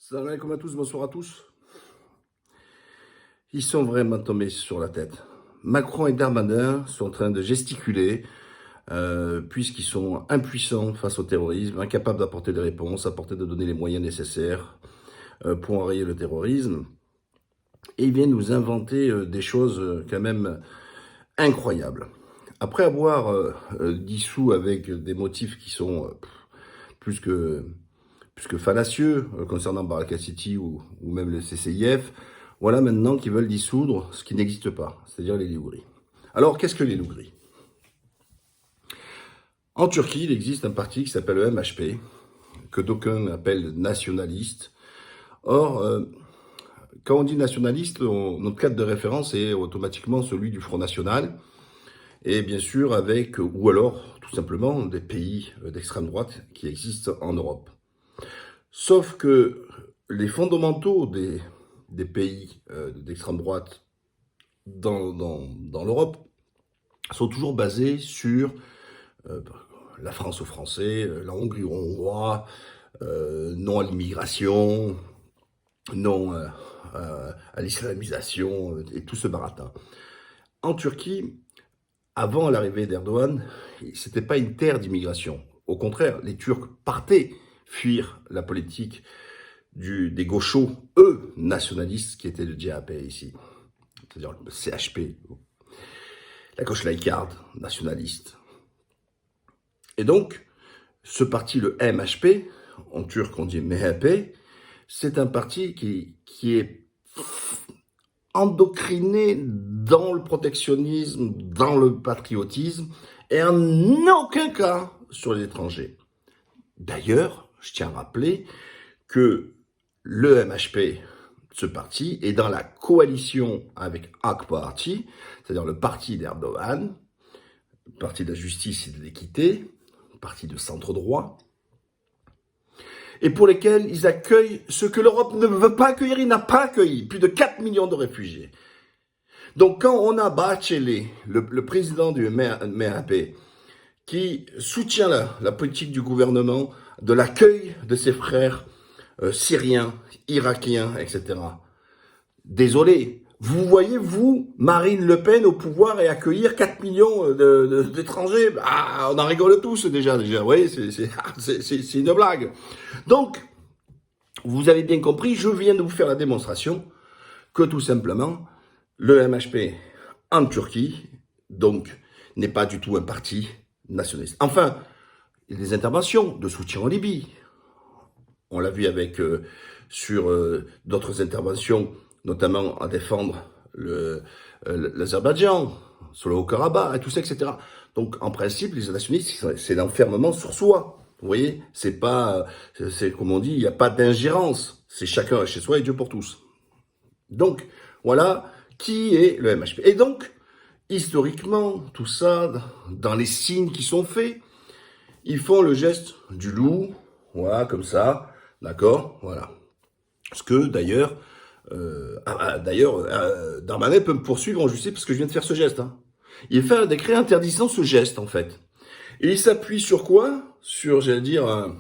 Salam alaikum à tous, bonsoir à tous. Ils sont vraiment tombés sur la tête. Macron et Darmanin sont en train de gesticuler, puisqu'ils sont impuissants face au terrorisme, incapables d'apporter des réponses, de donner les moyens nécessaires pour enrayer le terrorisme. Et ils viennent nous inventer des choses quand même incroyables. Après avoir dissous avec des motifs qui sont plus que fallacieux concernant Baraka City ou même le CCIF, voilà maintenant qu'ils veulent dissoudre ce qui n'existe pas, c'est-à-dire les loups gris. Alors, qu'est-ce que les loups gris? En Turquie, il existe un parti qui s'appelle le MHP, que d'aucuns appellent nationaliste. Or, quand on dit nationaliste, notre cadre de référence est automatiquement celui du Front National, et bien sûr avec, ou alors tout simplement, des pays d'extrême droite qui existent en Europe. Sauf que les fondamentaux des pays d'extrême droite dans l'Europe sont toujours basés sur la France aux Français, la Hongrie aux Hongrois, non à l'immigration, non à l'islamisation et tout ce baratin. En Turquie, avant l'arrivée d'Erdogan, c'était pas une terre d'immigration. Au contraire, les Turcs partaient fuir la politique des gauchos, eux, nationalistes, qui étaient le CHP ici, c'est-à-dire le CHP, la gauche laïcarde, nationaliste. Et donc, ce parti, le MHP, en turc on dit MHP, c'est un parti qui est endocriné dans le protectionnisme, dans le patriotisme, et en aucun cas sur les étrangers. D'ailleurs, je tiens à rappeler que le MHP, ce parti, est dans la coalition avec AK Parti, c'est-à-dire le parti d'Erdogan, le parti de la justice et de l'équité, le parti de centre-droit, et pour lesquels ils accueillent ce que l'Europe ne veut pas accueillir, il n'a pas accueilli plus de 4 millions de réfugiés. Donc quand on a Bahçeli, le président du MHP, qui soutient la politique du gouvernement de l'accueil de ses frères syriens, irakiens, etc. Désolé, vous voyez, vous, Marine Le Pen au pouvoir et accueillir 4 millions d'étrangers, on en rigole tous déjà, vous voyez, c'est une blague. Donc, vous avez bien compris, je viens de vous faire la démonstration que tout simplement, le MHP en Turquie, donc, n'est pas du tout un parti nationaliste. Enfin, il y a des interventions de soutien en Libye. On l'a vu avec sur d'autres interventions, notamment à défendre l'Azerbaïdjan, sur le Haut-Karabakh, et tout ça, etc. Donc, en principe, les nationalistes, c'est l'enfermement sur soi. Vous voyez, c'est pas, c'est comme on dit, il n'y a pas d'ingérence. C'est chacun chez soi et Dieu pour tous. Donc, voilà qui est le MHP. Et donc, historiquement, tout ça, dans les signes qui sont faits, ils font le geste du loup, voilà, comme ça, d'accord, voilà. Parce que, d'ailleurs, Darmanin peut me poursuivre en justice parce que je viens de faire ce geste. Hein. Il fait un décret interdisant ce geste, en fait. Et il s'appuie sur quoi? Sur, j'allais dire, un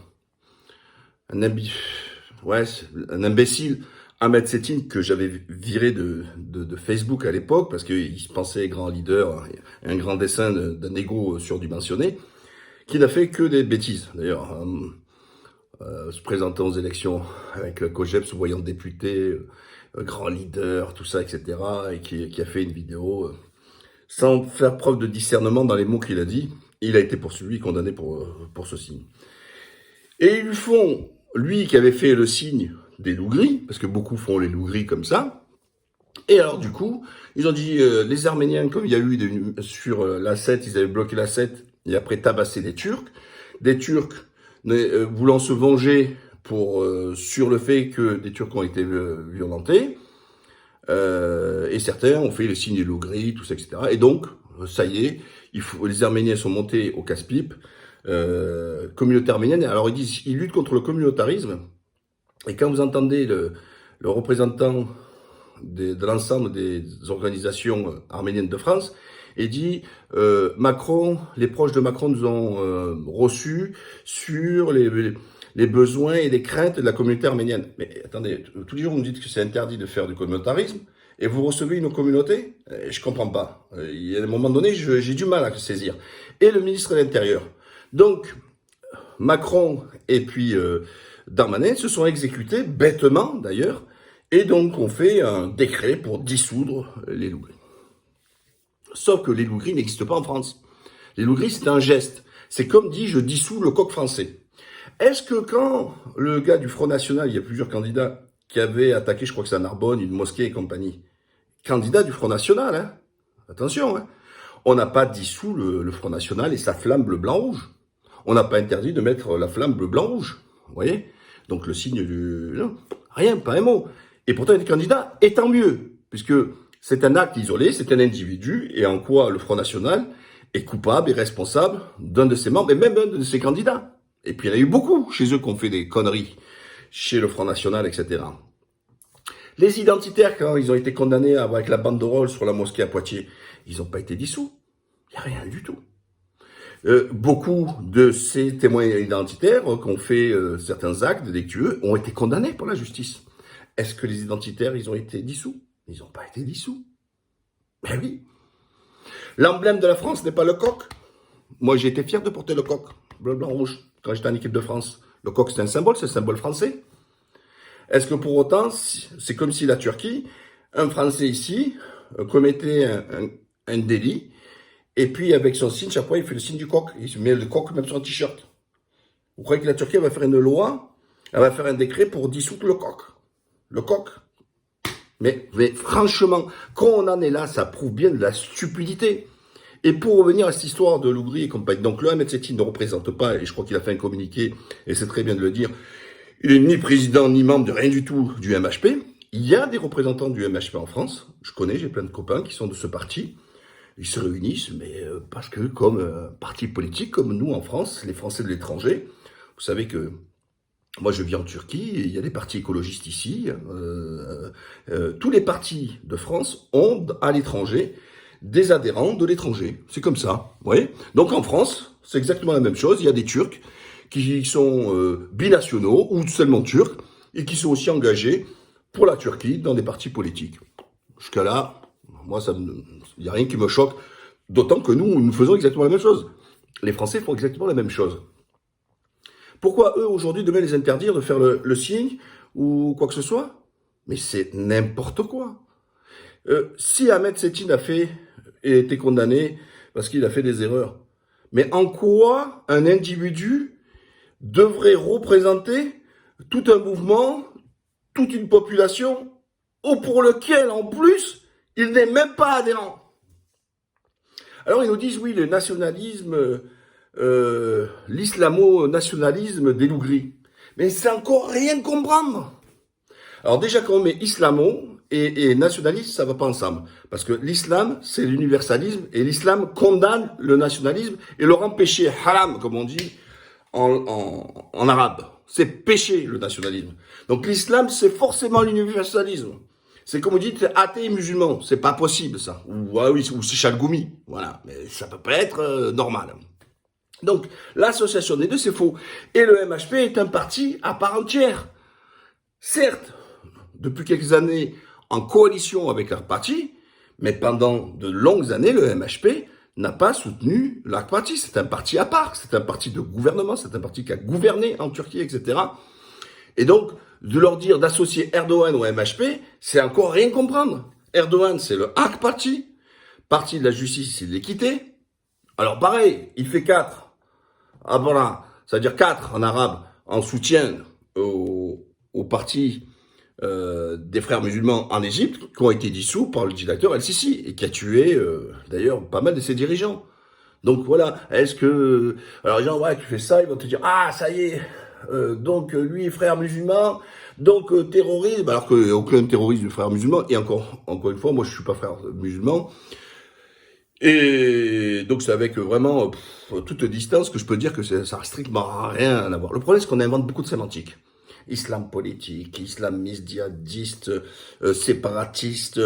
imbécile, Ahmed Settin, que j'avais viré de Facebook à l'époque, parce qu'il se pensait grand leader, un grand dessin d'un égo surdimensionné, qui n'a fait que des bêtises. D'ailleurs, se présentant aux élections avec le COJEP, se voyant député, grand leader, tout ça, etc., et qui a fait une vidéo sans faire preuve de discernement dans les mots qu'il a dit. Il a été poursuivi et condamné pour ce signe. Et ils font, lui qui avait fait le signe des loups gris, parce que beaucoup font les loups gris comme ça, et alors du coup, ils ont dit, les Arméniens, comme il y a eu sur l'A7, ils avaient bloqué l'A7, et après tabassé les Turcs, des Turcs voulant se venger sur le fait que des Turcs ont été violentés, et certains ont fait le signe des loups gris, tout ça, etc. Et donc, ça y est, les Arméniens sont montés au casse-pipe, communauté arménienne. Alors ils disent, ils luttent contre le communautarisme. Et quand vous entendez le représentant de l'ensemble des organisations arméniennes de France, il dit Macron, les proches de Macron nous ont reçus sur les besoins et les craintes de la communauté arménienne. Mais attendez, tous les jours vous me dites que c'est interdit de faire du communautarisme, et vous recevez une communauté? Je comprends pas. Il y a un moment donné, j'ai du mal à saisir. Et le ministre de l'Intérieur. Donc, Macron et puis Darmanin se sont exécutés, bêtement d'ailleurs, et donc on fait un décret pour dissoudre les loups gris. Sauf que les loups gris n'existent pas en France. Les loups gris, c'est un geste. C'est comme dit, je dissous le coq français. Est-ce que quand le gars du Front National, il y a plusieurs candidats qui avaient attaqué, je crois que c'est à Narbonne, une mosquée et compagnie, candidat du Front National, hein, attention, hein, on n'a pas dissous le Front National et sa flamme bleu-blanc-rouge. On n'a pas interdit de mettre la flamme bleu-blanc-rouge, vous voyez? Donc le signe du... Non, rien, pas un mot. Et pourtant, il est candidat, et tant mieux, puisque c'est un acte isolé, c'est un individu, et en quoi le Front National est coupable et responsable d'un de ses membres, et même d'un de ses candidats. Et puis il y en a eu beaucoup chez eux qui ont fait des conneries, chez le Front National, etc. Les identitaires, quand ils ont été condamnés avec la banderole sur la mosquée à Poitiers, ils n'ont pas été dissous. Il n'y a rien du tout. Beaucoup de ces témoins identitaires qui ont fait certains actes délictueux ont été condamnés par la justice. Est-ce que les identitaires, ils ont été dissous? Ils n'ont pas été dissous. Ben oui. L'emblème de la France n'est pas le coq. Moi, j'ai été fier de porter le coq, bleu, blanc, rouge, quand j'étais en équipe de France. Le coq, c'est un symbole, c'est un symbole français. Est-ce que pour autant, c'est comme si la Turquie, un Français ici, commettait un délit, et puis avec son signe, chaque fois, il fait le signe du coq. Il se met le coq même sur un t-shirt. Vous croyez que la Turquie va faire une loi, elle va faire un décret pour dissoudre le coq? Le coq. Mais franchement, quand on en est là, ça prouve bien de la stupidité. Et pour revenir à cette histoire de Lougri et compagnie, donc le Ahmed Setin ne représente pas, et je crois qu'il a fait un communiqué, et c'est très bien de le dire, il n'est ni président ni membre de rien du tout du MHP. Il y a des représentants du MHP en France, je connais, j'ai plein de copains qui sont de ce parti. Ils se réunissent, mais parce que comme parti politique, comme nous en France, les Français de l'étranger, vous savez que moi je vis en Turquie, et il y a des partis écologistes ici, tous les partis de France ont à l'étranger des adhérents de l'étranger. C'est comme ça, vous voyez. Donc en France, c'est exactement la même chose. Il y a des Turcs qui sont binationaux ou seulement turcs et qui sont aussi engagés pour la Turquie dans des partis politiques. Jusqu'à là, moi, il n'y a rien qui me choque, d'autant que nous faisons exactement la même chose. Les Français font exactement la même chose. Pourquoi eux, aujourd'hui, devaient les interdire de faire le signe ou quoi que ce soit? Mais c'est n'importe quoi. Si Ahmed Setin a été condamné parce qu'il a fait des erreurs, mais en quoi un individu devrait représenter tout un mouvement, toute une population, ou pour lequel, en plus, il n'est même pas adhérent? Alors ils nous disent, oui, le nationalisme, l'islamo-nationalisme des loups gris. Mais c'est encore rien comprendre. Alors déjà, quand on met islamo et nationalisme, ça va pas ensemble. Parce que l'islam, c'est l'universalisme, et l'islam condamne le nationalisme et le rend péché, haram, comme on dit en arabe. C'est péché, le nationalisme. Donc l'islam, c'est forcément l'universalisme. C'est comme vous dites, athée et musulman. C'est pas possible, ça. Ou, ah oui, ou c'est Chalgoumi. Voilà. Mais ça peut pas être normal. Donc, l'association des deux, c'est faux. Et le MHP est un parti à part entière. Certes, depuis quelques années, en coalition avec leur parti, mais pendant de longues années, le MHP n'a pas soutenu leur parti. C'est un parti à part. C'est un parti de gouvernement. C'est un parti qui a gouverné en Turquie, etc. Et donc, de leur dire d'associer Erdogan au MHP, c'est encore rien comprendre. Erdogan, c'est le AK Parti, parti de la justice et de l'équité. Alors pareil, il fait 4. Ah voilà, ça veut dire 4 en arabe, en soutien au parti des frères musulmans en Égypte, qui ont été dissous par le dictateur El-Sisi, et qui a tué d'ailleurs pas mal de ses dirigeants. Donc voilà, est-ce que... Alors les gens, ouais, tu fais ça, ils vont te dire, ah ça y est, donc lui frère musulman, donc terrorisme, alors qu'il n'y a aucun terroriste du frère musulman, et encore une fois, moi je suis pas frère musulman, et donc c'est avec vraiment toute distance que je peux dire que ça n'a strictement rien à voir. Le problème c'est qu'on invente beaucoup de sémantique. islam politique, islamiste, djihadiste, séparatiste,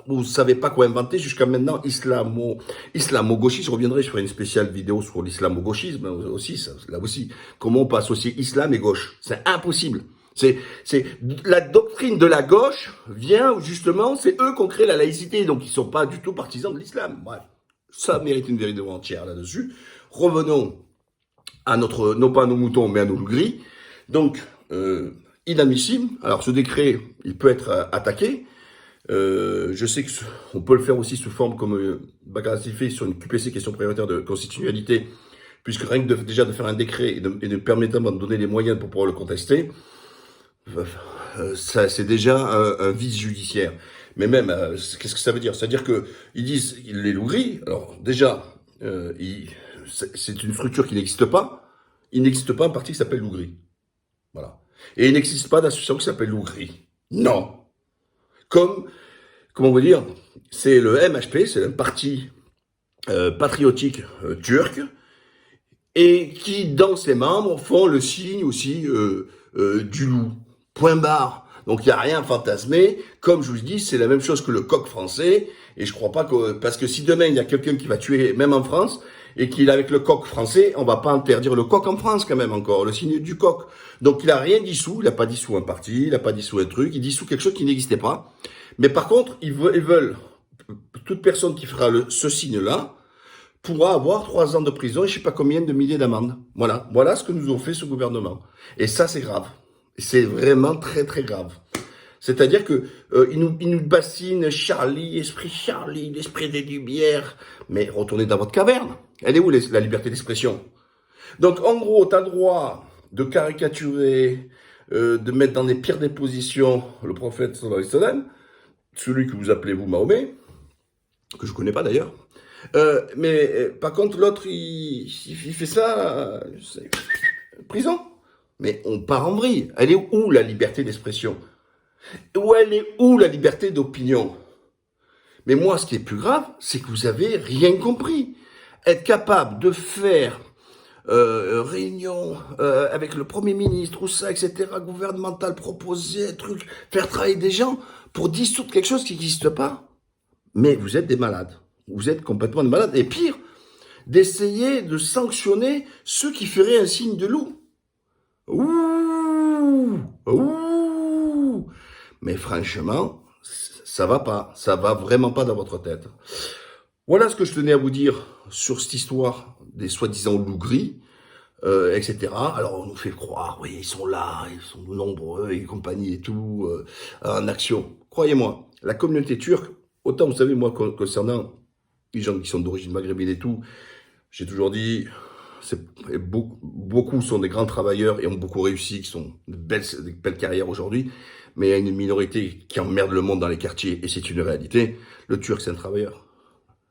Vous savez pas quoi inventer jusqu'à maintenant, islamo-gauchiste. Je reviendrai, je ferai une spéciale vidéo sur l'islamo-gauchisme aussi, là aussi. Comment on peut associer islam et gauche? C'est impossible. C'est la doctrine de la gauche vient justement, c'est eux qui ont créé la laïcité, donc ils sont pas du tout partisans de l'islam. Bref, ça mérite une vidéo entière là-dessus. Revenons à notre, non pas à nos moutons, mais à nos loups gris. Donc, inadmissible. Alors, ce décret, il peut être attaqué. Je sais qu'on peut le faire aussi sous forme comme Bakar fait sur une QPC, question prioritaire de constitutionnalité, puisque rien que déjà de faire un décret et de permettre de donner les moyens pour pouvoir le contester, ça c'est déjà un vice judiciaire. Mais même, qu'est-ce que ça veut dire? C'est-à-dire que ils disent les loups gris. Alors déjà, c'est une structure qui n'existe pas. Il n'existe pas un parti qui s'appelle loup gris. Voilà. Et il n'existe pas d'association qui s'appelle loup gris. Non. Comment on veut dire, c'est le MHP, c'est un parti patriotique turc, et qui, dans ses membres, font le signe aussi du loup. Point barre. Donc il n'y a rien fantasmé. Comme je vous dis, c'est la même chose que le coq français. Et je crois pas que... Parce que si demain, il y a quelqu'un qui va tuer, même en France, et qu'il est avec le coq français, on va pas interdire le coq en France quand même encore, le signe du coq. Donc il a rien dissous, il a pas dissous un parti, il a pas dissous un truc, il dissout quelque chose qui n'existait pas. Mais par contre, ils veulent toute personne qui fera ce signe-là pourra avoir 3 ans de prison et je sais pas combien de milliers d'amendes. Voilà ce que nous ont fait ce gouvernement. Et ça, c'est grave. C'est vraiment très très grave. C'est-à-dire que ils nous bassinent Charlie, l'esprit des Lumières. Mais retournez dans votre caverne. Elle est où la liberté d'expression? Donc en gros, tu as le droit de caricaturer, de mettre dans les pires des positions le prophète sallallahu alayhi wa sallam, celui que vous appelez vous Mahomet, que je connais pas d'ailleurs. Mais par contre, l'autre, il fait ça, prison. Mais on part en vrille. Elle est où la liberté d'expression? Elle est où la liberté d'opinion? Mais moi, ce qui est plus grave, c'est que vous avez rien compris. Être capable de faire réunion avec le Premier ministre, ou ça, etc., gouvernemental, proposer, truc, faire travailler des gens pour dissoudre quelque chose qui n'existe pas. Mais vous êtes des malades. Vous êtes complètement des malades. Et pire, d'essayer de sanctionner ceux qui feraient un signe de loup. Ouh, ouh. Mais franchement, ça va pas. Ça va vraiment pas dans votre tête. Voilà ce que je tenais à vous dire sur cette histoire des soi-disant loups gris, etc. Alors on nous fait croire, oui, ils sont là, ils sont nombreux et compagnie et tout, en action. Croyez-moi, la communauté turque, autant vous savez, moi, concernant les gens qui sont d'origine maghrébine et tout, j'ai toujours dit, beaucoup sont des grands travailleurs et ont beaucoup réussi, qui sont de belles carrières aujourd'hui, mais il y a une minorité qui emmerde le monde dans les quartiers, et c'est une réalité. Le Turc, c'est un travailleur.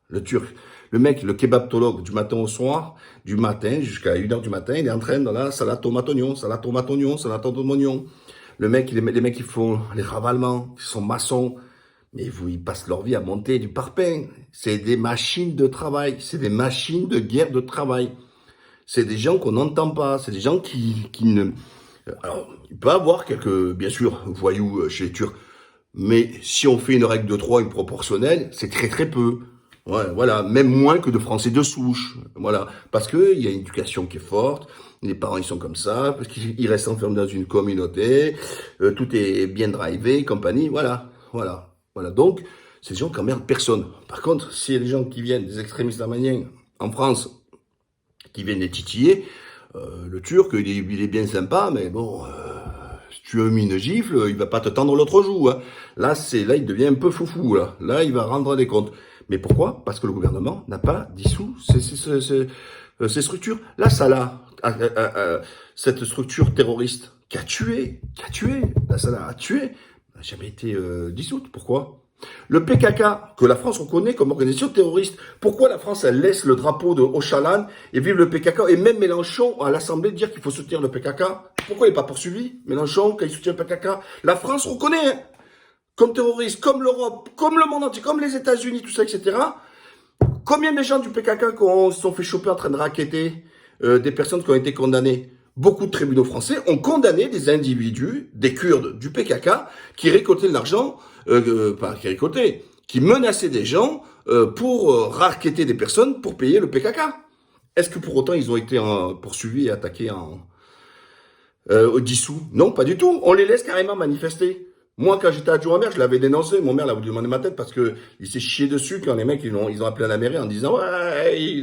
Le Turc, le mec, le kebabtologue, du matin au soir, du matin jusqu'à 1h du matin, il est en train de la salade tomate oignon, salade tomate oignon, salade tomate oignon. Le mec, les mecs qui font les ravalements, qui sont maçons, mais ils passent leur vie à monter du parpaing. C'est des machines de travail, c'est des machines de guerre de travail. C'est des gens qu'on n'entend pas, c'est des gens qui ne... Alors, il peut y avoir quelques, bien sûr, voyous chez les Turcs, mais si on fait une règle de 3, une proportionnelle, c'est très très peu. Ouais, voilà, même moins que de Français de souche, voilà, parce que il y a une éducation qui est forte, les parents ils sont comme ça, parce qu'ils restent enfermés dans une communauté, tout est bien drivé, compagnie, voilà. Donc, c'est des gens qui emmerdent personne. Par contre, s'il y a des gens qui viennent, des extrémistes arméniens, en France, qui viennent les titiller, le Turc, il est bien sympa, mais bon, si tu as mis une gifle, il va pas te tendre l'autre joue, hein. Là, il devient un peu foufou, là. Là, il va rendre des comptes. Mais pourquoi? Parce que le gouvernement n'a pas dissous ces structures. Là, ça là, cette structure terroriste qui a tué, la Salah a tué, n'a jamais été dissoute. Pourquoi? Le PKK, que la France reconnaît comme organisation terroriste, pourquoi la France, elle laisse le drapeau de Öcalan et vive le PKK, et même Mélenchon à l'Assemblée dire qu'il faut soutenir le PKK? Pourquoi il n'est pas poursuivi, Mélenchon, quand il soutient le PKK? La France reconnaît, hein, comme terroriste, comme l'Europe, comme le monde entier, comme les États-Unis, tout ça, etc. Combien de gens du PKK qui se sont fait choper en train de racketter des personnes qui ont été condamnées? beaucoup de tribunaux français ont condamné des individus, des Kurdes du PKK, qui récoltaient de l'argent, qui menaçaient des gens pour racketter des personnes pour payer le PKK. Est-ce que pour autant ils ont été poursuivis et attaqués dissous? Non, pas du tout. On les laisse carrément manifester. Moi, quand j'étais adjoint au maire, je l'avais dénoncé. Mon maire l'a voulu demander ma tête parce que il s'est chié dessus quand les mecs ils ont appelé à la mairie en disant ouais,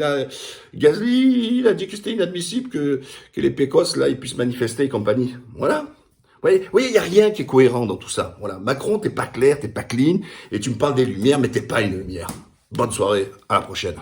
Gazli, il a dit que c'était inadmissible que les pécosses là ils puissent manifester et compagnie. Voilà. Vous voyez, il y a rien qui est cohérent dans tout ça. Voilà. Macron, t'es pas clair, t'es pas clean, et tu me parles des lumières, mais t'es pas une lumière. Bonne soirée, à la prochaine.